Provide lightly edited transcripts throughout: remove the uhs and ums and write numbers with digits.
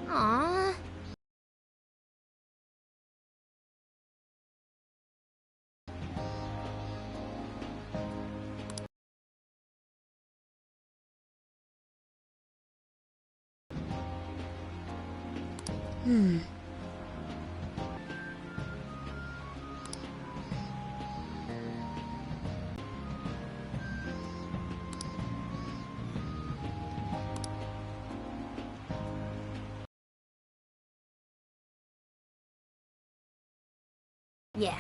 Aww. Yeah.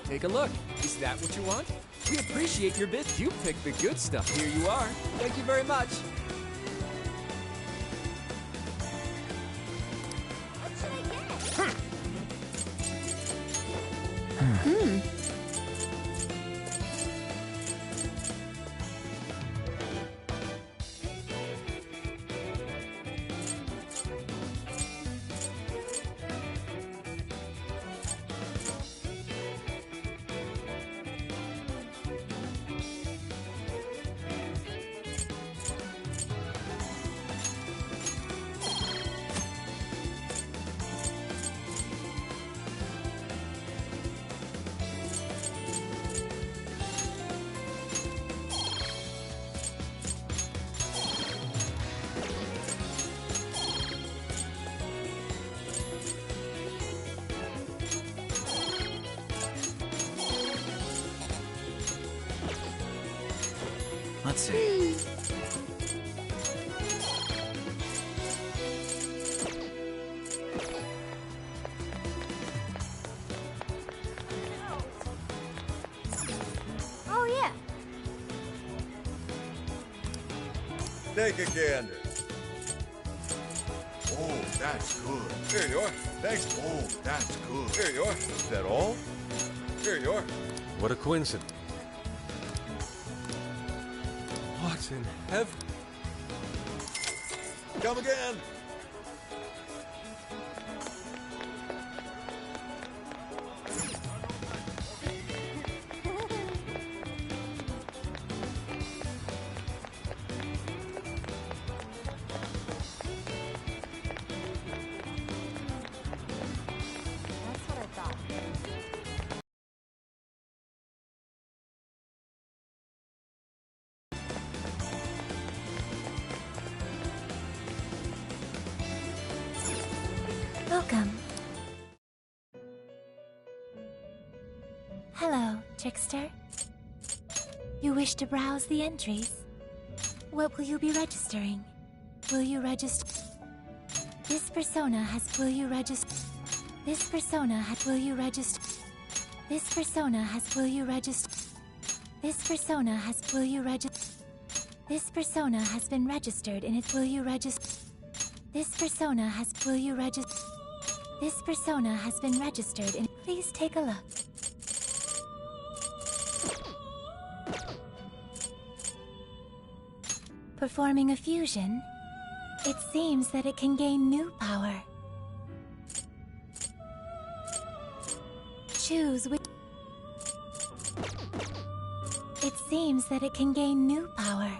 Take a look. Is that what you want? We appreciate your bid. You picked the good stuff. Here you are. Thank you very much. What should I get? Let's see. Oh, yeah. Take a gander. Oh, that's good. Here you are. Thanks. Oh, that's good. Here you are. Is that all? Here you are. What a coincidence. What in heaven? Come again. That's what I thought. Welcome. Hello, trickster. You wish to browse the entries? What will you be registering? Will you register? This persona has. Will you register? This persona has. Will you register? This persona has. Will you register? This persona has. Will you register? This persona has been registered in it. Will you register? This persona has. Will you register? This persona has been registered in. Please take a look. Performing a fusion, it seems that it can gain new power. Choose which. It seems that it can gain new power.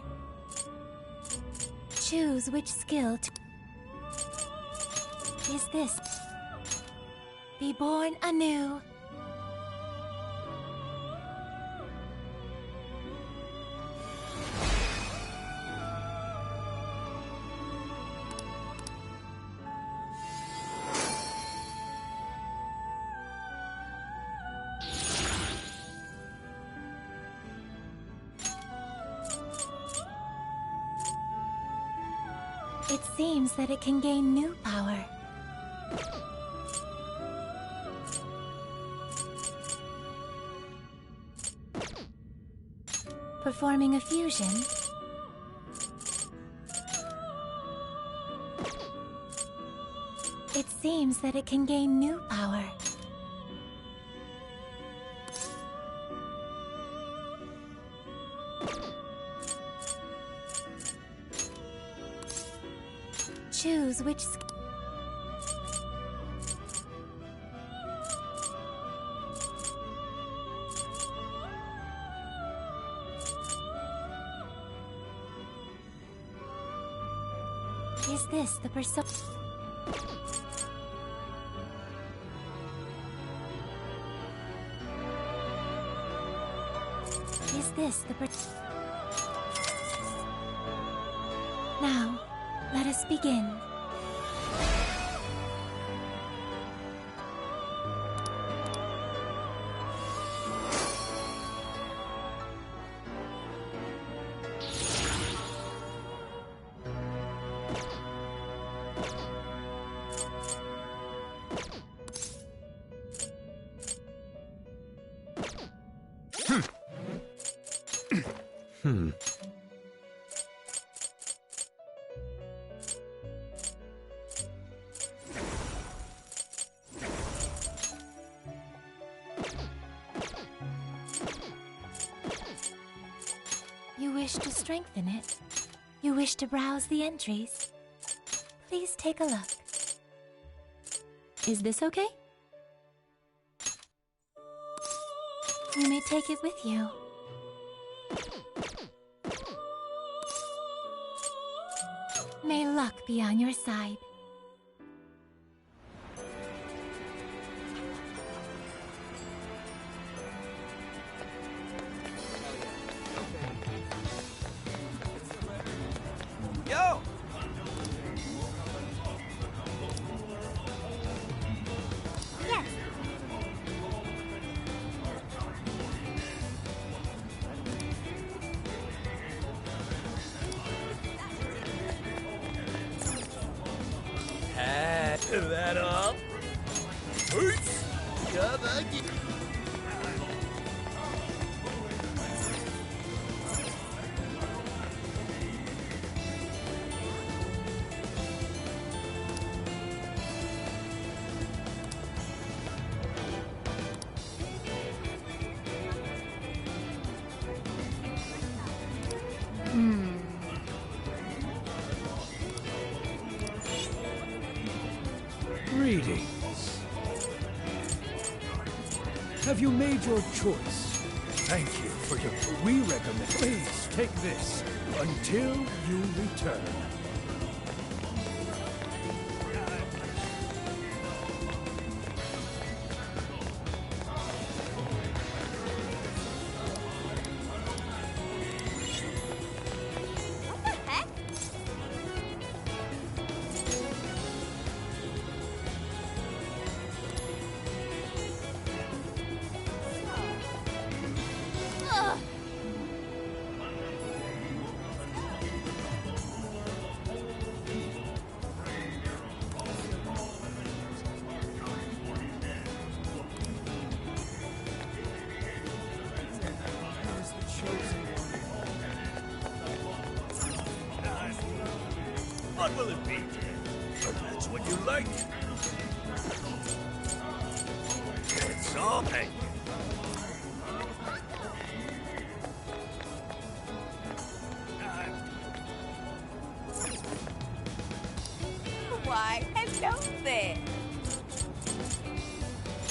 Choose which skill to. Is this? Be born anew. It seems that it can gain new power. Performing a fusion. It seems that it can gain new power. Choose which Is this the persona? Is this the Now, let us begin. You wish to strengthen it? You wish to browse the entries? Please take a look. Is this okay? You may take it with you. May luck be on your side. Yo! Yes. Hat that up. Peace. Come again. Greetings. Have you made your choice? Thank you for your... We recommend... Please take this until you return. What the heck? Ugh. What will it be? That's what you like. It's all right. Why, hello there.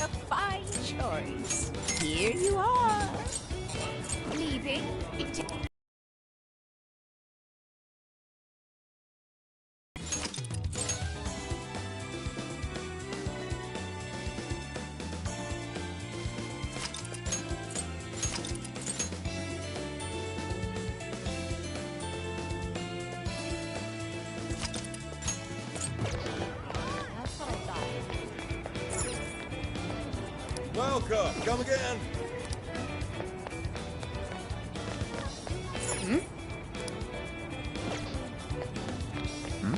A fine choice. Here you are. Leaving? Welcome. Come again. Hmm?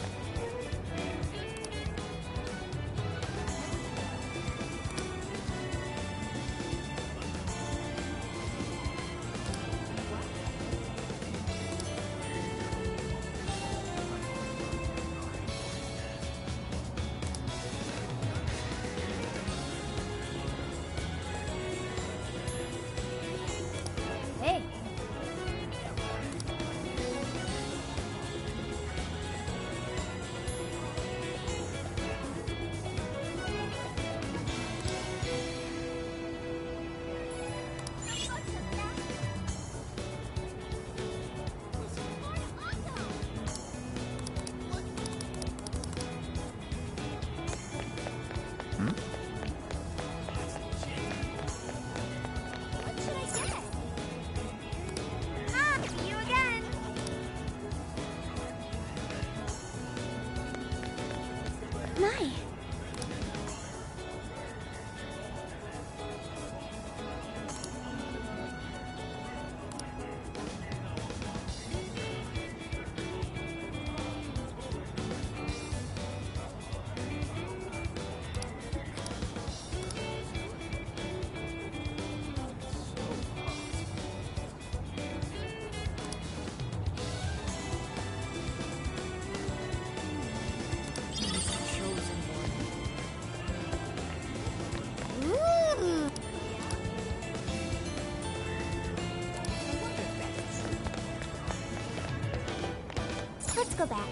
Let's go back.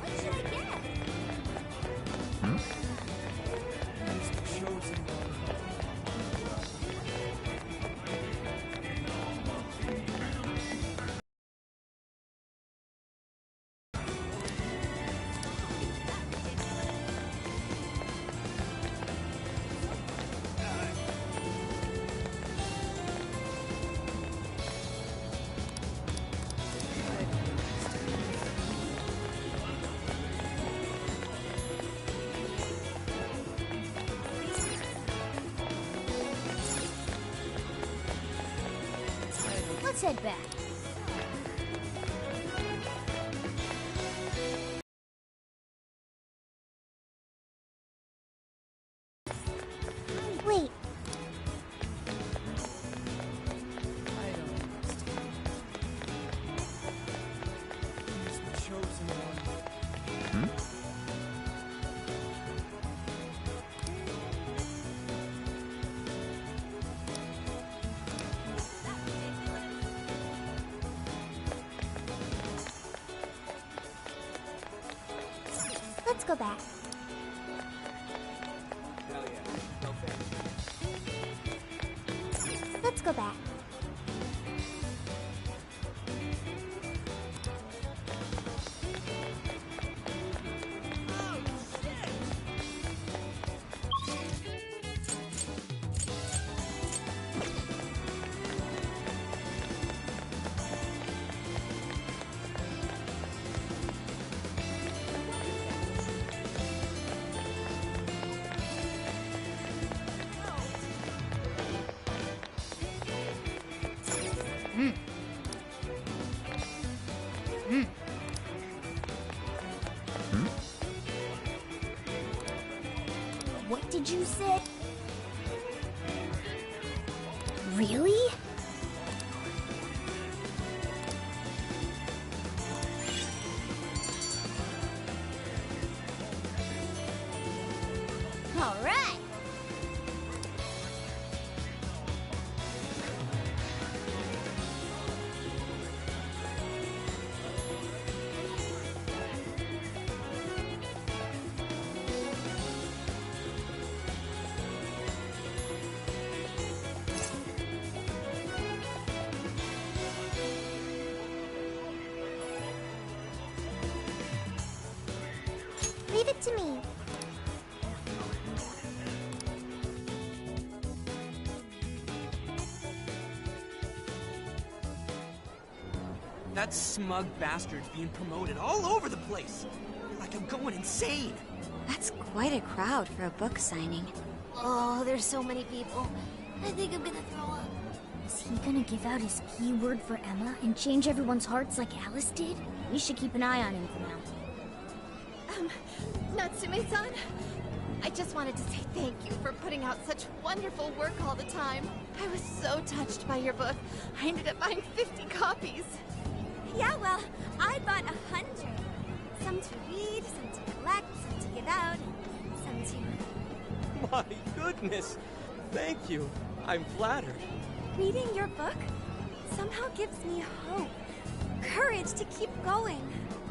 What should I get? Let's head back. Wait. Let's go back. Hell yeah. No fair. Let's go back. What did you say? Really? All right. Leave it to me. That smug bastard's being promoted all over the place. Like I'm going insane. That's quite a crowd for a book signing. Oh, there's so many people. I think I'm gonna throw up. Is he gonna give out his keyword for Emma and change everyone's hearts like Alice did? We should keep an eye on him for now. Natsume-san, I just wanted to say thank you for putting out such wonderful work all the time. I was so touched by your book. I ended up buying 50 copies. Yeah, well, I bought 100. Some to read, some to collect, some to give out, and some to... My goodness. Thank you. I'm flattered. Reading your book somehow gives me hope, courage to keep going.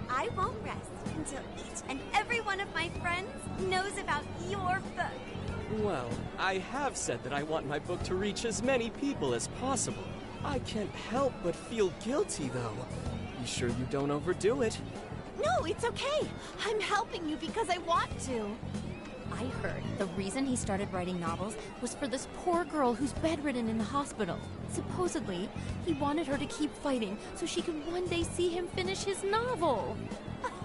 I won't rest until each and every one of my friends knows about your book. Well, I have said that I want my book to reach as many people as possible. I can't help but feel guilty, though. Be sure you don't overdo it. No, it's okay. I'm helping you because I want to. I heard the reason he started writing novels was for this poor girl who's bedridden in the hospital. Supposedly, he wanted her to keep fighting so she could one day see him finish his novel.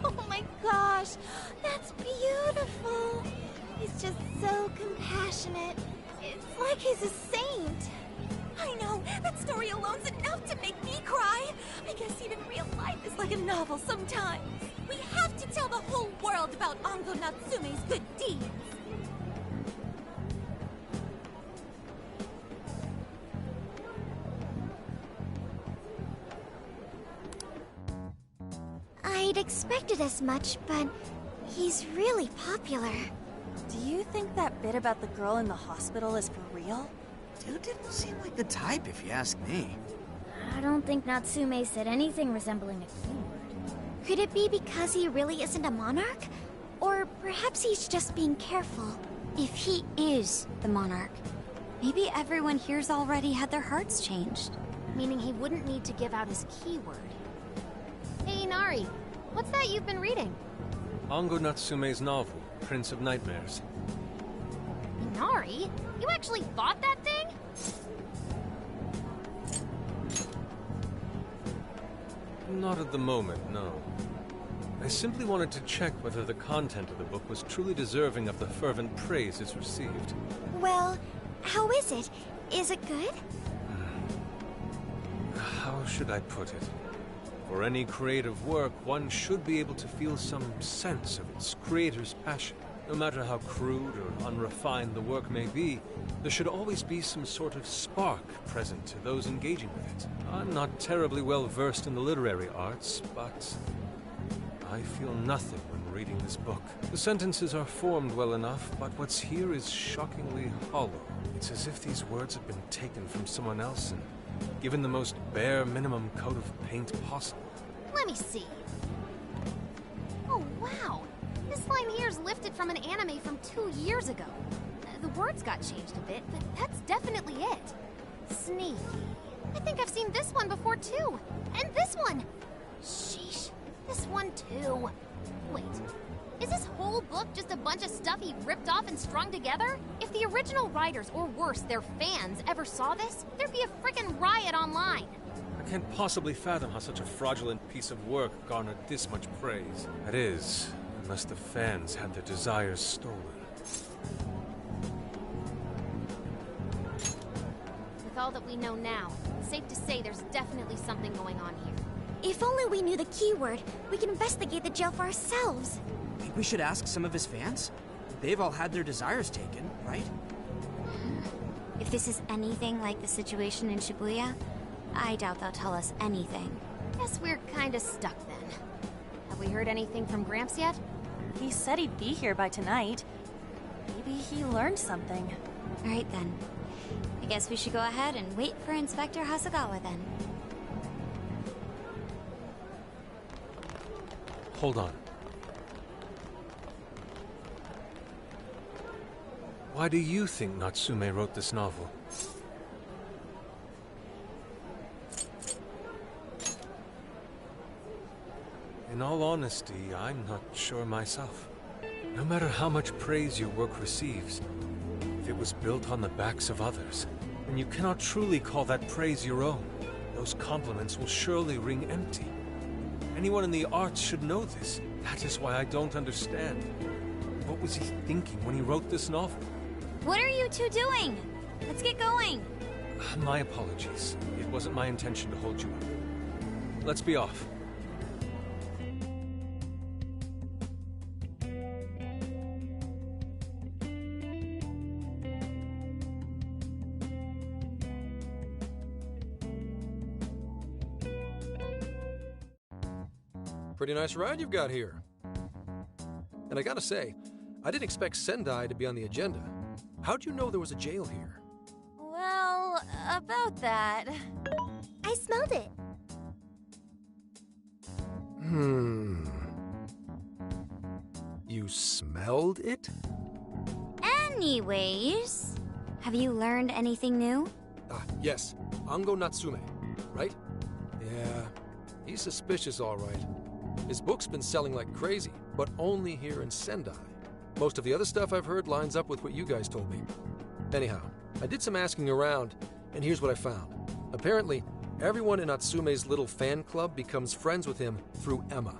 Oh my gosh, that's beautiful. He's just so compassionate. It's like he's a saint. I know, that story alone's enough to make me cry. I guess even real life is like a novel sometimes. We have to tell the whole world about Ango Natsume's good deeds. I'd expected as much, but he's really popular. Do you think that bit about the girl in the hospital is for real? Dude didn't seem like the type, if you ask me. I don't think Natsume said anything resembling a keyword. Could it be because he really isn't a monarch? Or perhaps he's just being careful. If he is the monarch, maybe everyone here's already had their hearts changed. Meaning he wouldn't need to give out his keyword. Hey, Inari, what's that you've been reading? Ango Natsume's novel, Prince of Nightmares. Inari? You actually bought that thing? Not at the moment, no. I simply wanted to check whether the content of the book was truly deserving of the fervent praise it's received. Well, how is it? Is it good? How should I put it? For any creative work, one should be able to feel some sense of its creator's passion. No matter how crude or unrefined the work may be, there should always be some sort of spark present to those engaging with it. I'm not terribly well versed in the literary arts, but I feel nothing when reading this book. The sentences are formed well enough, but what's here is shockingly hollow. It's as if these words have been taken from someone else and given the most bare minimum coat of paint possible. Let me see. Oh, wow. This line here is lifted from an anime from 2 years ago. The words got changed a bit, but that's definitely it. Sneaky. I think I've seen this one before, too. And this one. Sheesh. This one, too. Wait. Is this whole book just a bunch of stuff he ripped off and strung together? If the original writers, or worse, their fans, ever saw this, there'd be a frickin' riot online. I can't possibly fathom how such a fraudulent piece of work garnered this much praise. That is, unless the fans had their desires stolen. With all that we know now, it's safe to say there's definitely something going on here. If only we knew the keyword, we can investigate the jail for ourselves. Think we should ask some of his fans? They've all had their desires taken, right? If this is anything like the situation in Shibuya, I doubt they'll tell us anything. Guess we're kinda stuck then. Have we heard anything from Gramps yet? He said he'd be here by tonight. Maybe he learned something. Alright then. I guess we should go ahead and wait for Inspector Hasagawa then. Hold on. Why do you think Natsume wrote this novel? In all honesty, I'm not sure myself. No matter how much praise your work receives, if it was built on the backs of others, then you cannot truly call that praise your own. Those compliments will surely ring empty. Anyone in the arts should know this. That is why I don't understand. What was he thinking when he wrote this novel? What are you two doing? Let's get going. My apologies. It wasn't my intention to hold you up. Let's be off. Pretty nice ride you've got here. And I gotta say, I didn't expect Sendai to be on the agenda. How'd you know there was a jail here? Well, about that. I smelled it. You smelled it? Anyways, have you learned anything new? Yes. Ango Natsume, right? Yeah, he's suspicious all right. His book's been selling like crazy, but only here in Sendai. Most of the other stuff I've heard lines up with what you guys told me. Anyhow, I did some asking around, and here's what I found. Apparently, everyone in Natsume's little fan club becomes friends with him through Emma.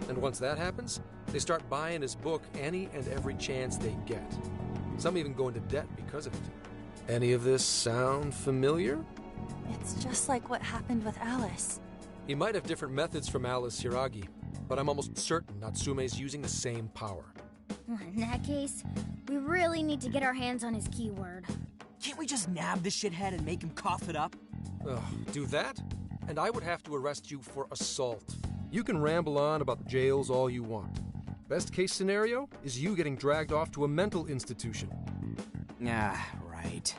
And once that happens, they start buying his book any and every chance they get. Some even go into debt because of it. Any of this sound familiar? It's just like what happened with Alice. He might have different methods from Alice Hiragi, but I'm almost certain Natsume's using the same power. In that case, we really need to get our hands on his keyword. Can't we just nab this shithead and make him cough it up? Do that? And I would have to arrest you for assault. You can ramble on about the jails all you want. Best case scenario is you getting dragged off to a mental institution. Right.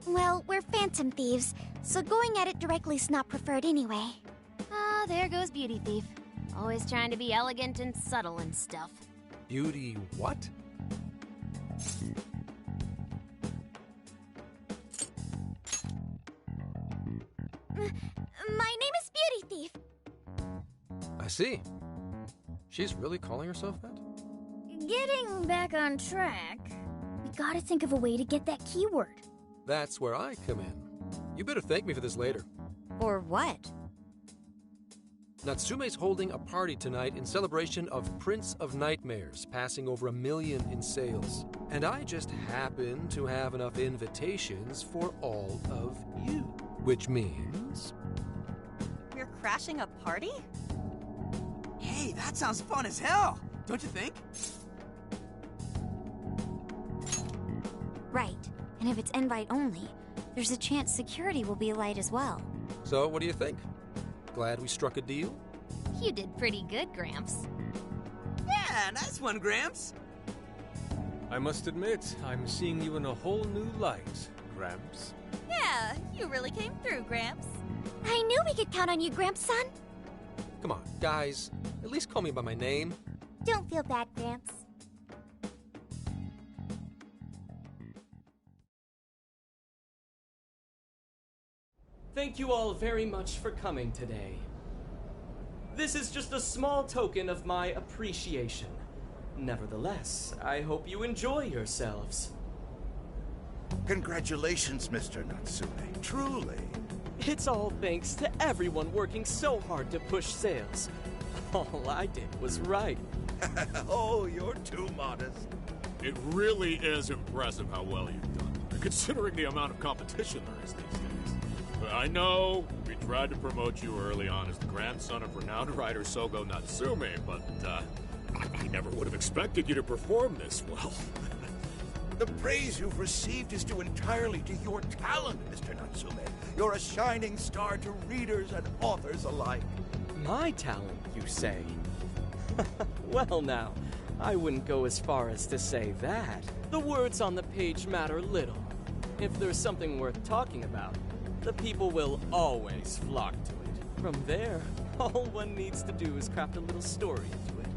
Well, we're phantom thieves, so going at it directly's not preferred anyway. Ah, there goes Beauty Thief. Always trying to be elegant and subtle and stuff. Beauty what? My name is Beauty Thief. I see. She's really calling herself that? Getting back on track, we gotta think of a way to get that keyword. That's where I come in. You better thank me for this later. Or what? Natsume's holding a party tonight in celebration of Prince of Nightmares, passing over 1 million in sales. And I just happen to have enough invitations for all of you. Which means... We're crashing a party? Hey, that sounds fun as hell, don't you think? Right. And if it's invite only, there's a chance security will be light as well. So, what do you think? Glad we struck a deal? You did pretty good, Gramps. Yeah, nice one, Gramps. I must admit, I'm seeing you in a whole new light, Gramps. Yeah, you really came through, Gramps. I knew we could count on you, Gramps-son. Come on, guys. At least call me by my name. Don't feel bad, Gramps. Thank you all very much for coming today. This is just a small token of my appreciation. Nevertheless, I hope you enjoy yourselves. Congratulations, Mr. Natsume. Truly. It's all thanks to everyone working so hard to push sales. All I did was write. Oh, you're too modest. It really is impressive how well you've done, considering the amount of competition there is these days. I know we tried to promote you early on as the grandson of renowned writer Sogo Natsume, but I never would have expected you to perform this well. The praise you've received is due entirely to your talent, Mr. Natsume. You're a shining star to readers and authors alike. My talent, you say? Well now, I wouldn't go as far as to say that. The words on the page matter little. If there's something worth talking about, the people will always flock to it. From there, all one needs to do is craft a little story into it.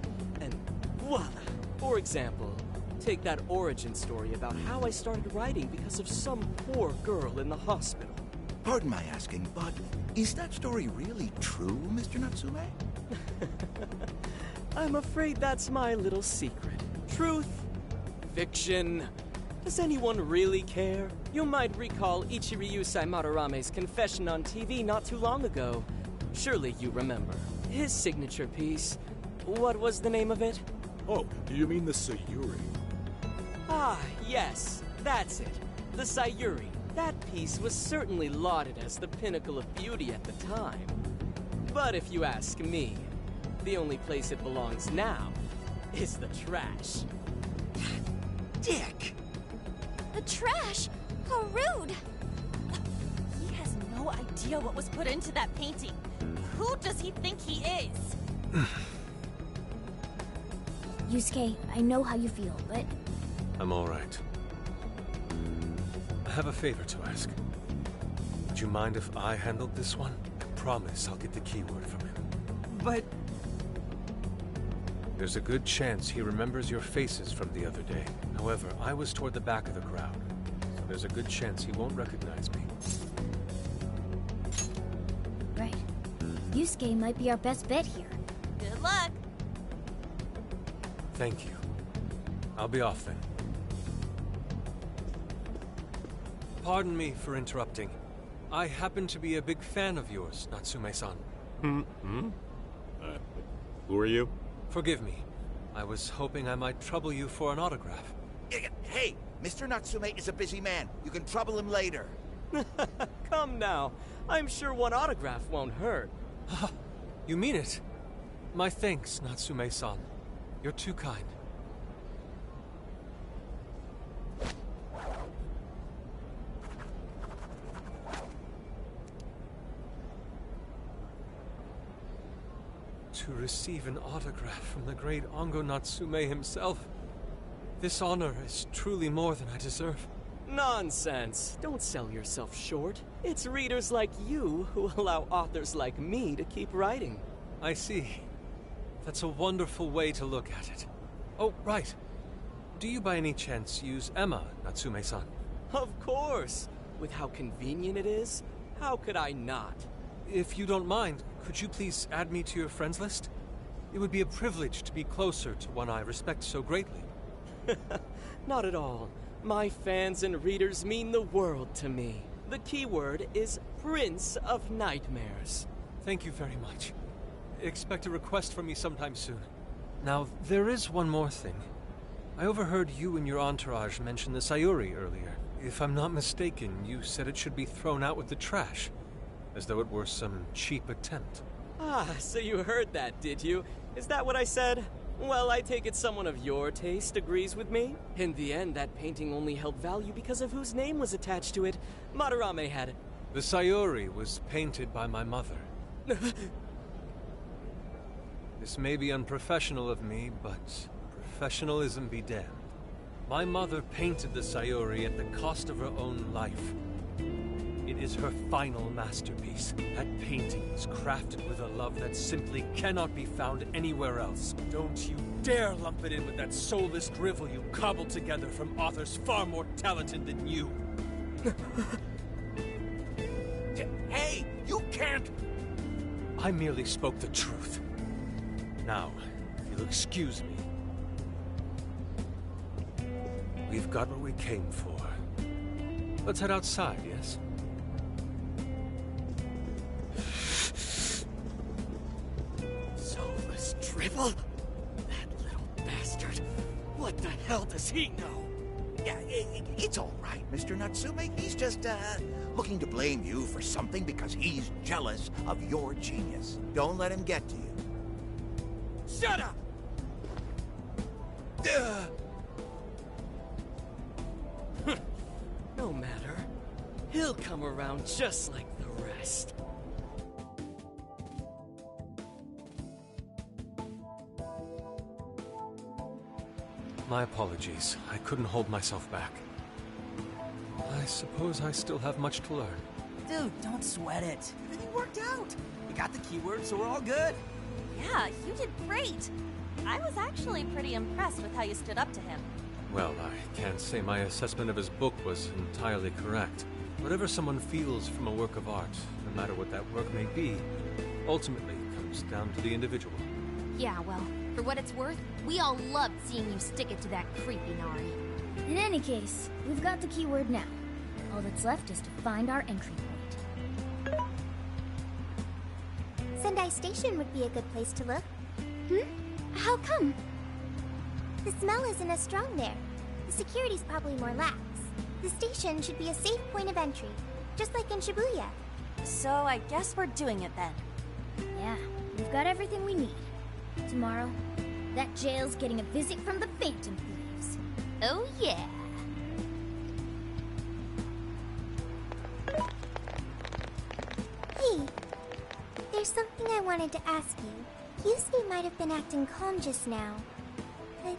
And voila! For example, take that origin story about how I started writing because of some poor girl in the hospital. Pardon my asking, but is that story really true, Mr. Natsume? I'm afraid that's my little secret. Truth, fiction. Does anyone really care? You might recall Ichiryusai Madarame's confession on TV not too long ago. Surely you remember. His signature piece. What was the name of it? Oh, do you mean the Sayuri? Ah, yes, that's it. The Sayuri. That piece was certainly lauded as the pinnacle of beauty at the time. But if you ask me, the only place it belongs now is the trash. Dick! The trash? How rude! He has no idea what was put into that painting. Who does he think he is? Yusuke, I know how you feel, but... I'm all right. I have a favor to ask. Would you mind if I handled this one? I promise I'll get the keyword from him. But... There's a good chance he remembers your faces from the other day. However, I was toward the back of the crowd, so there's a good chance he won't recognize me. Right. Yusuke might be our best bet here. Good luck! Thank you. I'll be off then. Pardon me for interrupting. I happen to be a big fan of yours, Natsume-san. Who are you? Forgive me. I was hoping I might trouble you for an autograph. Hey, Mr. Natsume is a busy man. You can trouble him later. Come now. I'm sure one autograph won't hurt. You mean it? My thanks, Natsume-san. You're too kind. To receive an autograph from the great Ongo Natsume himself. This honor is truly more than I deserve. Nonsense. Don't sell yourself short. It's readers like you who allow authors like me to keep writing. I see. That's a wonderful way to look at it. Oh, right. Do you by any chance use Emma, Natsume-san? Of course. With how convenient it is, how could I not? If you don't mind, could you please add me to your friends list? It would be a privilege to be closer to one I respect so greatly. Not at all. My fans and readers mean the world to me. The keyword is Prince of Nightmares. Thank you very much. Expect a request from me sometime soon. Now, there is one more thing. I overheard you and your entourage mention the Sayuri earlier. If I'm not mistaken, you said it should be thrown out with the trash, as though it were some cheap attempt. Ah, so you heard that, did you? Is that what I said? Well, I take it someone of your taste agrees with me. In the end, that painting only held value because of whose name was attached to it. Madarame had it. The Sayuri was painted by my mother. This may be unprofessional of me, but professionalism be damned. My mother painted the Sayuri at the cost of her own life. It is her final masterpiece. That painting is crafted with a love that simply cannot be found anywhere else. Don't you dare lump it in with that soulless drivel you cobbled together from authors far more talented than you. Hey, you can't! I merely spoke the truth. Now, if you'll excuse me. We've got what we came for. Let's head outside, yes? Soulless drivel? That little bastard. What the hell does he know? Yeah, it's all right, Mr. Natsume. He's just, looking to blame you for something because he's jealous of your genius. Don't let him get to you. Shut up! No matter. He'll come around just like the rest. My apologies. I couldn't hold myself back. I suppose I still have much to learn. Dude, don't sweat it. Everything worked out. You got the keyword, so we're all good. Yeah, you did great. I was actually pretty impressed with how you stood up to him. Well, I can't say my assessment of his book was entirely correct. Whatever someone feels from a work of art, no matter what that work may be, ultimately comes down to the individual. Yeah, well, for what it's worth, we all loved seeing you stick it to that creepy Nari. In any case, we've got the keyword now. All that's left is to find our entry point. Sendai Station would be a good place to look. How come? The smell isn't as strong there. The security's probably more lax. The station should be a safe point of entry, just like in Shibuya. So I guess we're doing it then. Yeah, we've got everything we need. Tomorrow, that jail's getting a visit from the Phantom Thieves. Oh yeah. Hey, there's something I wanted to ask you. Yusuke might have been acting calm just now, but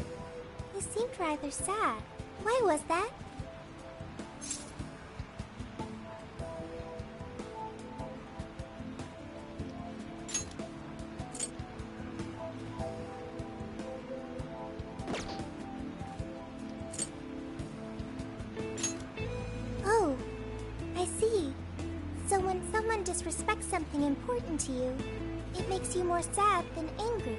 he seemed rather sad. Why was that? Oh, I see. So when someone disrespects something important to you, it makes you more sad than angry.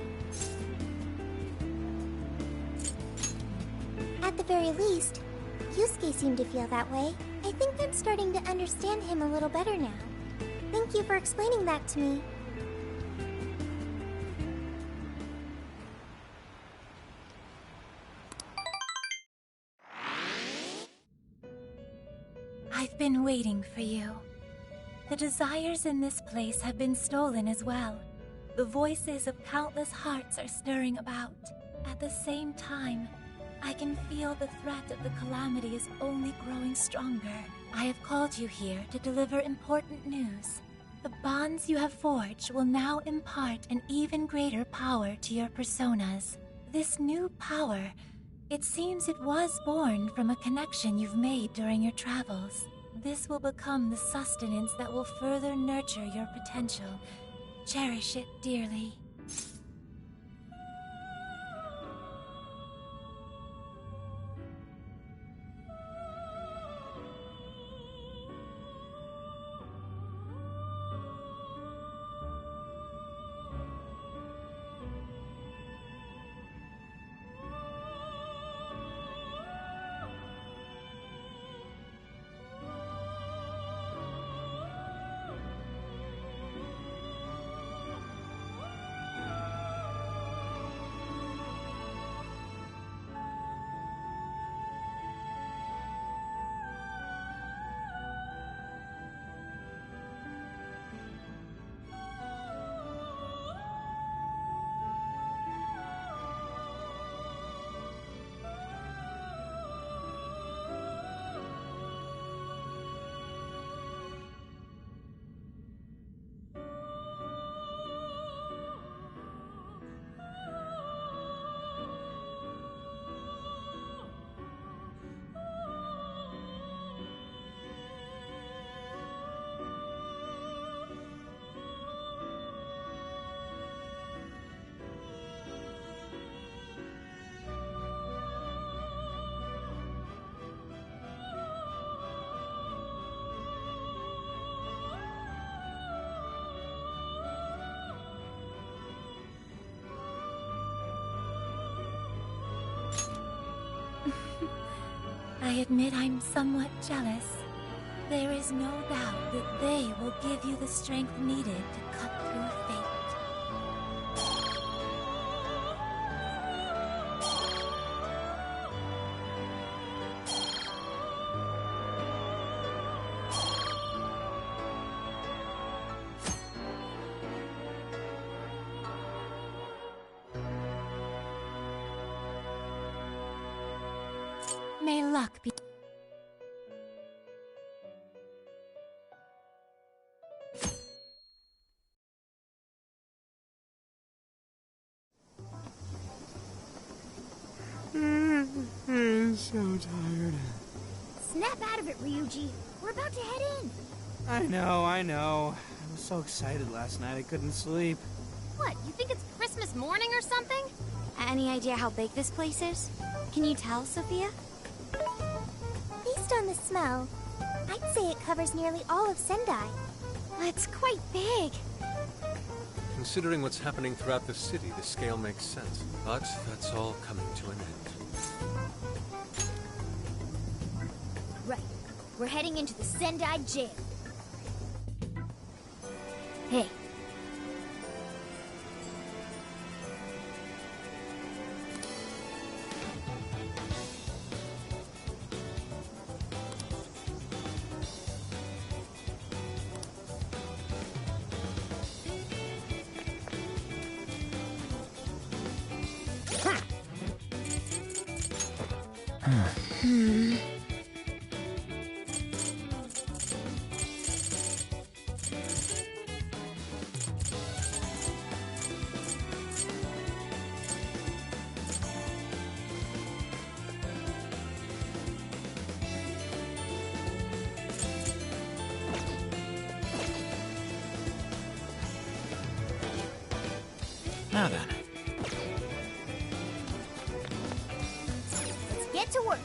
At the very least, Yusuke seemed to feel that way. I think I'm starting to understand him a little better now. Thank you for explaining that to me. I've been waiting for you. The desires in this place have been stolen as well. The voices of countless hearts are stirring about. At the same time, I can feel the threat of the calamity is only growing stronger. I have called you here to deliver important news. The bonds you have forged will now impart an even greater power to your personas. This new power It seems it was born from a connection you've made during your travels. This will become the sustenance that will further nurture your potential. Cherish it dearly. I admit I'm somewhat jealous. There is no doubt that they will give you the strength needed to cut through fate. May luck be... I'm so tired. Snap out of it, Ryuji. We're about to head in. I know. I was so excited last night I couldn't sleep. What, you think it's Christmas morning or something? Any idea how big this place is? Can you tell, Sophia? Based on the smell, I'd say it covers nearly all of Sendai. It's quite big. Considering what's happening throughout the city, the scale makes sense. But that's all coming to an end. Right. We're heading into the Sendai jail. Hey. Now then. Let's get to work.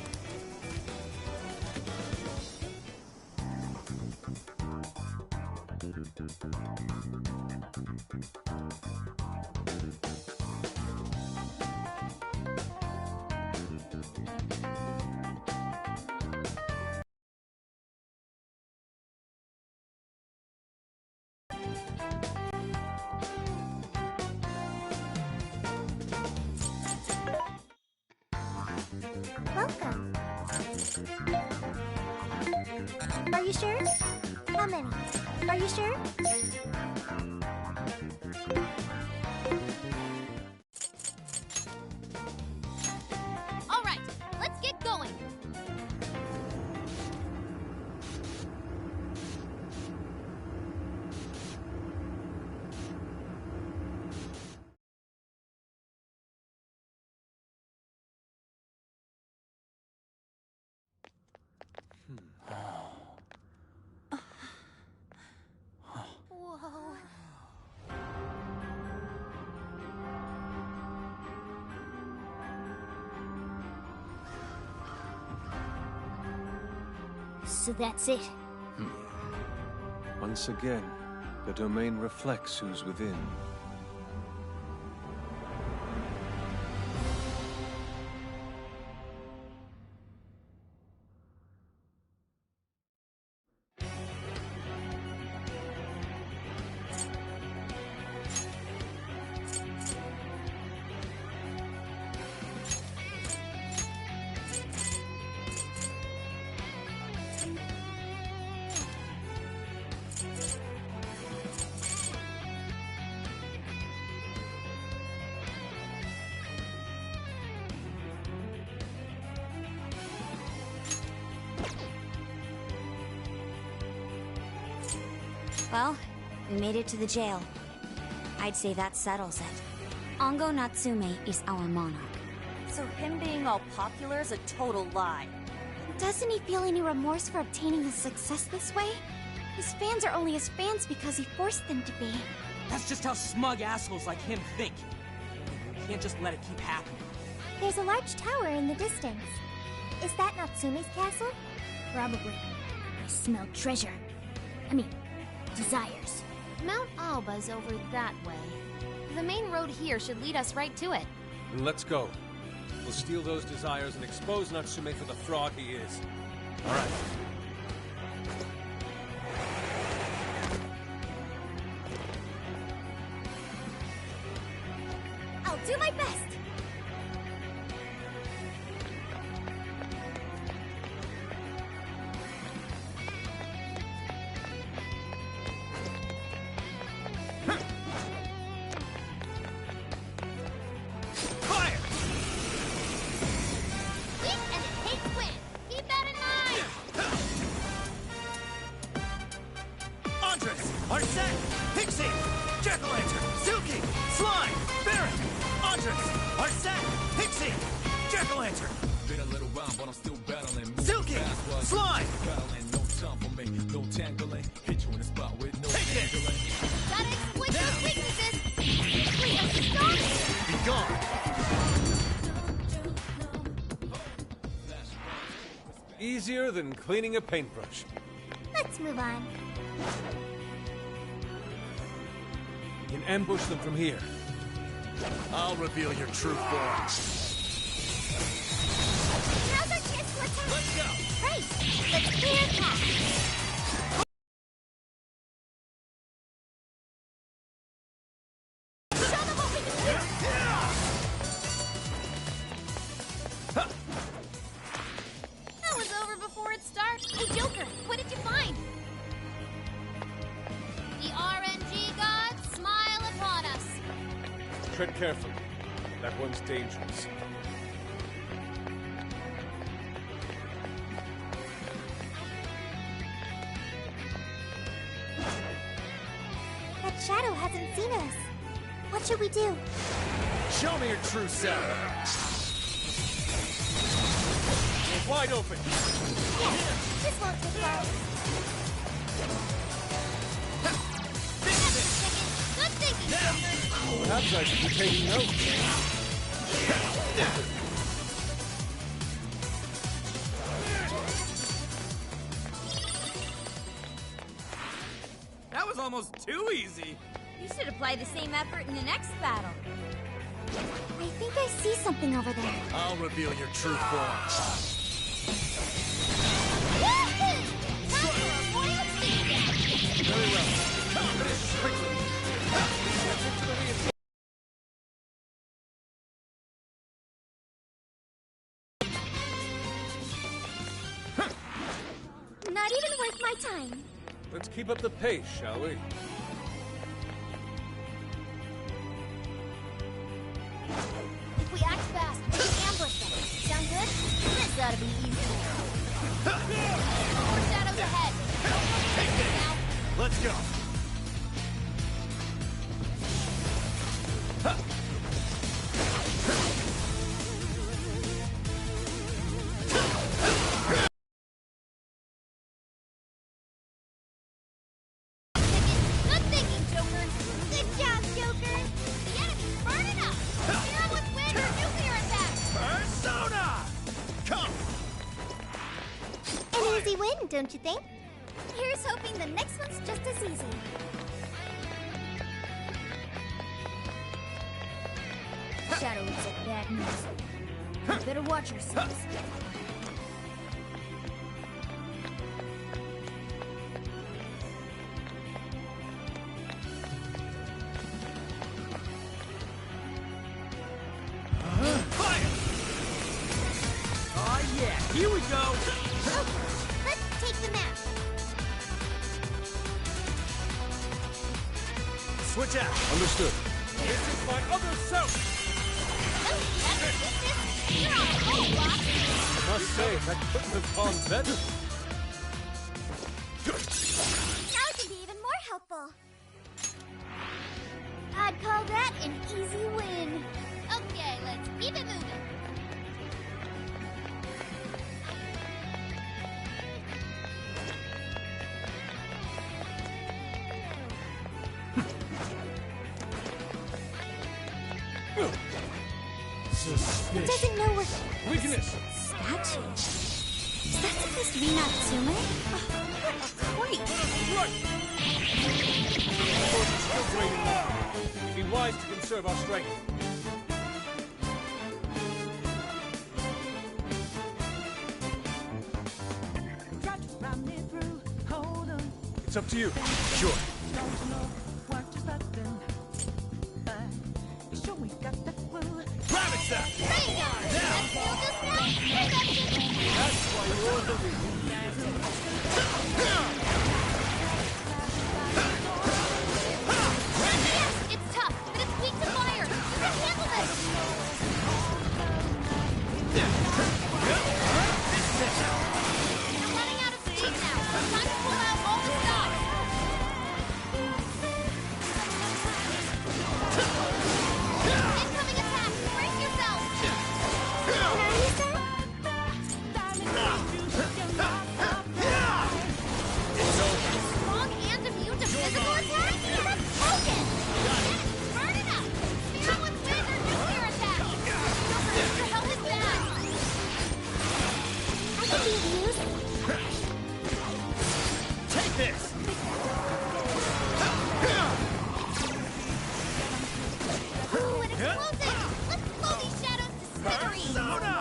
Welcome. Are you sure? How many? Are you sure? Whoa. So that's it. Once again, the domain reflects who's within. Well, we made it to the jail. I'd say that settles it. Ongo Natsume is our monarch. So him being all popular is a total lie. Doesn't he feel any remorse for obtaining his success this way? His fans are only his fans because he forced them to be. That's just how smug assholes like him think. You can't just let it keep happening. There's a large tower in the distance. Is that Natsume's castle? Probably. I smell treasure. I mean, desires. Mount Alba's over that way. The main road here should lead us right to it. Then let's go. We'll steal those desires and expose Natsume for the fraud he is. All right. I'll do my best! Arsette, Pixie, Jack-o'-lantern, Silky, Slime, Baron, Andres, Arsette, Pixie, Jack-o'-lantern. Been a little while, but I'm still battling. Silky, Slime, battling, no time for me, no tangling. Hit you in the spot with no tangling. Gotta exploit those weaknesses. Please stop. Be gone. Easier than cleaning a paintbrush. Let's move on. We can ambush them from here. I'll reveal your true form. Now's our chance to attack! Let's go! Right! Let's clear a path! Show them what we can do! That was over before it started. Hey, Joker, what did you find? The RNG gods smile upon us. Tread carefully. That one's dangerous. That shadow hasn't seen us. What should we do? Show me your true self. You're wide open. This won't take long. Good thinking. Perhaps I should be taking notes. That was almost too easy. You should apply the same effort in the next battle. I think I see something over there. I'll reveal your true form. Very well. Finish quickly. Not even worth my time. Let's keep up the pace, shall we? If we act fast, we can ambush them. Sound good? This ought to be easy. More shadows ahead. Now. Let's go. don't you think? Here's hoping the next one's just as easy. Shadow looks like bad news. You better watch yourselves. Oh yeah, here we go! Okay, let's take the map. Switch out. Understood. This is my other self! You're on a roll, Locke. I must say, that couldn't have gone better. Now it can be even more helpful. I'd call that an easy win. Okay, let's keep it moving. It doesn't know what Weakness! statue. Is that supposed to be Natsume? Wait! Still waiting now. It'd be wise to conserve our strength. It's up to you. Sure. Rabbit step! That's why you're the leader. It's tough, but it's weak to fire. You can handle this. You're running out of steam now. Time to pull out all the stops. Incoming attack. Brace yourself. Strong and immune to physical attack? That's broken! Burn it up! Spear with laser nuclear attack! Your help is bad! I can be of use. Take this! Ooh, an explosive! Let's blow these shadows to smithereens! Persona!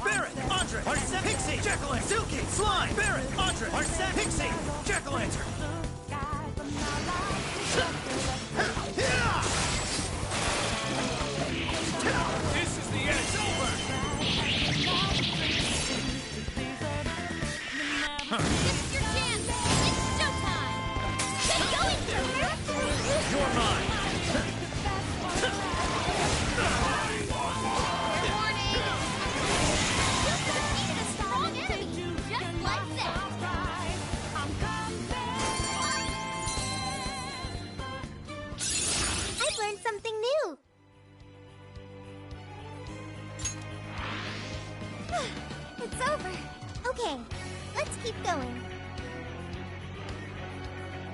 Barret, Andre, Arsene, Pixie, Jack-o'-lantern, Silky, Slime, Barret, Andre, Arsene, Pixie, Jack-o'-lantern. This is the end! It's over! This is your chance! It's showtime! Get going, Joker! You're mine! Warning! You've defeated a strong enemy, just like that! I've learned something new! It's over. Okay, let's keep going.